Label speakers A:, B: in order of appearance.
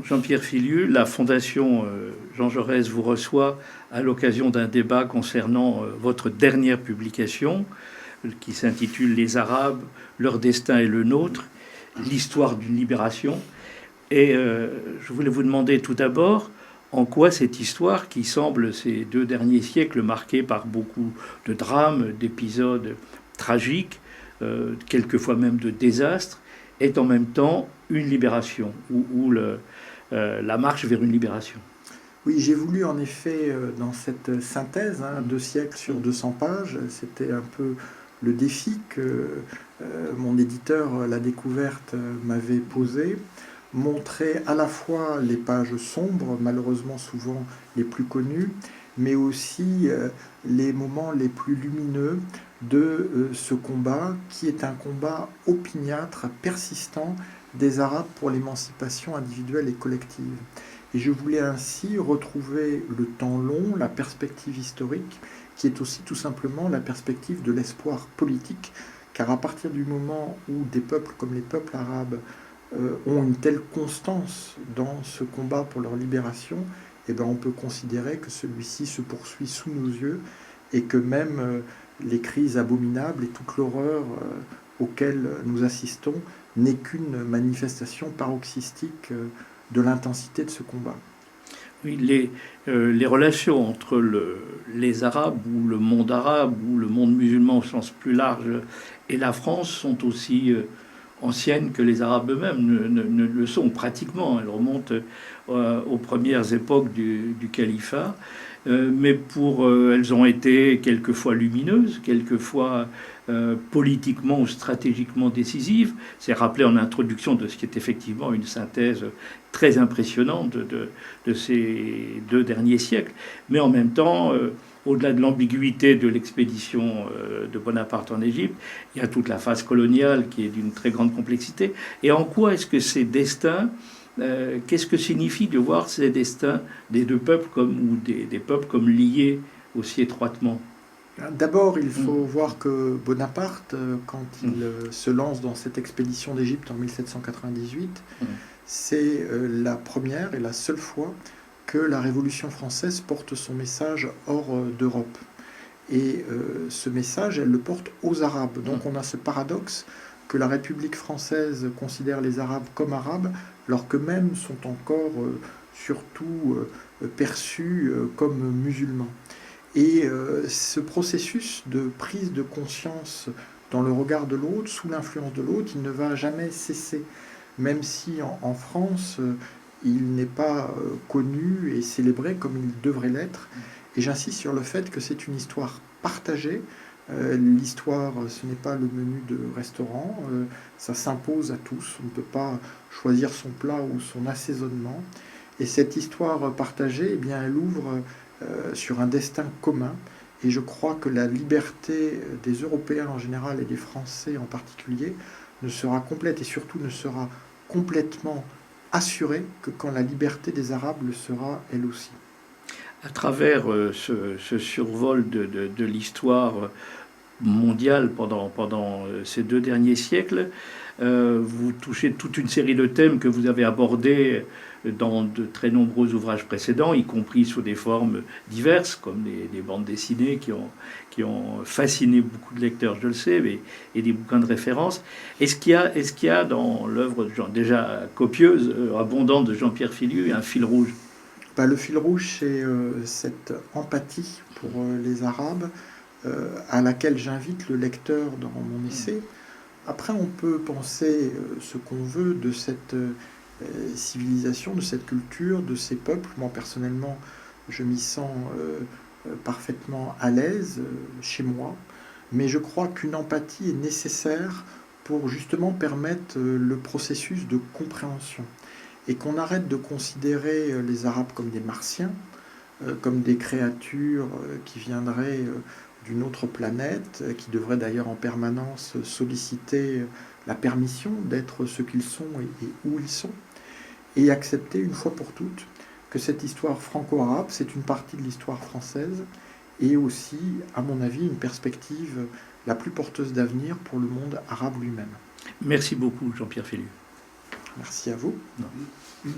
A: Jean-Pierre Filiu, la Fondation Jean Jaurès vous reçoit à l'occasion d'un débat concernant votre dernière publication qui s'intitule Les Arabes, leur destin et le nôtre, l'histoire d'une libération. Et je voulais vous demander tout d'abord en quoi cette histoire, qui semble ces 2 derniers siècles marquée par beaucoup de drames, d'épisodes tragiques, quelquefois même de désastres, est en même temps une libération, ou la marche vers une libération.
B: Oui, j'ai voulu en effet, dans cette synthèse, 2 siècles sur 200 pages, c'était un peu le défi que mon éditeur, La Découverte, m'avait posé, montrer à la fois les pages sombres, malheureusement souvent les plus connues, mais aussi les moments les plus lumineux de ce combat, qui est un combat opiniâtre, persistant, des Arabes pour l'émancipation individuelle et collective. Et je voulais ainsi retrouver le temps long, la perspective historique, qui est aussi tout simplement la perspective de l'espoir politique, car à partir du moment où des peuples comme les peuples arabes ont une telle constance dans ce combat pour leur libération, eh ben on peut considérer que celui-ci se poursuit sous nos yeux et que même les crises abominables et toute l'horreur auxquelles nous assistons n'est qu'une manifestation paroxystique de l'intensité de ce combat.
A: Oui, les relations entre les Arabes ou le monde arabe ou le monde musulman au sens plus large et la France sont aussi anciennes que les Arabes eux-mêmes ne le sont pratiquement. Elles remontent aux premières époques du califat. Mais elles ont été quelquefois lumineuses, quelquefois politiquement ou stratégiquement décisives. C'est rappelé en introduction de ce qui est effectivement une synthèse très impressionnante de ces 2 derniers siècles. Mais en même temps, au-delà de l'ambiguïté de l'expédition de Bonaparte en Égypte, il y a toute la phase coloniale qui est d'une très grande complexité. Et en quoi est-ce que ces destins qu'est-ce que signifie de voir ces destins des 2 peuples ou des peuples comme liés aussi étroitement?
B: D'abord, il faut voir que Bonaparte, quand il se lance dans cette expédition d'Égypte en 1798, c'est la première et la seule fois que la Révolution française porte son message hors d'Europe. Et ce message, elle le porte aux Arabes. Donc on a ce paradoxe que la République française considère les Arabes comme Arabes, alors qu'eux-mêmes sont encore surtout perçus comme musulmans. Et ce processus de prise de conscience dans le regard de l'autre, sous l'influence de l'autre, il ne va jamais cesser, même si en France, il n'est pas connu et célébré comme il devrait l'être. Et j'insiste sur le fait que c'est une histoire partagée. L'histoire, ce n'est pas le menu de restaurant, ça s'impose à tous, on ne peut pas choisir son plat ou son assaisonnement. Et cette histoire partagée, eh bien, elle ouvre sur un destin commun. Et je crois que la liberté des Européens en général et des Français en particulier ne sera complète et surtout ne sera complètement assurée que quand la liberté des Arabes le sera elle aussi.
A: À travers ce survol de l'histoire mondiale pendant ces 2 derniers siècles, vous touchez toute une série de thèmes que vous avez abordés dans de très nombreux ouvrages précédents, y compris sous des formes diverses, comme des bandes dessinées qui ont fasciné beaucoup de lecteurs, je le sais, et des bouquins de référence. Est-ce qu'il y a dans l'œuvre déjà copieuse, abondante de Jean-Pierre Filiu, un fil rouge?
B: Le fil rouge, c'est cette empathie pour les Arabes, à laquelle j'invite le lecteur dans mon essai. Après, on peut penser ce qu'on veut de cette civilisation, de cette culture, de ces peuples. Moi, personnellement, je m'y sens parfaitement à l'aise chez moi. Mais je crois qu'une empathie est nécessaire pour justement permettre le processus de compréhension. Et qu'on arrête de considérer les Arabes comme des martiens, comme des créatures qui viendraient d'une autre planète, qui devraient d'ailleurs en permanence solliciter la permission d'être ce qu'ils sont et où ils sont, et accepter une fois pour toutes que cette histoire franco-arabe, c'est une partie de l'histoire française, et aussi, à mon avis, une perspective la plus porteuse d'avenir pour le monde arabe lui-même.
A: Merci beaucoup, Jean-Pierre Filiu.
B: Merci à vous.
A: Non.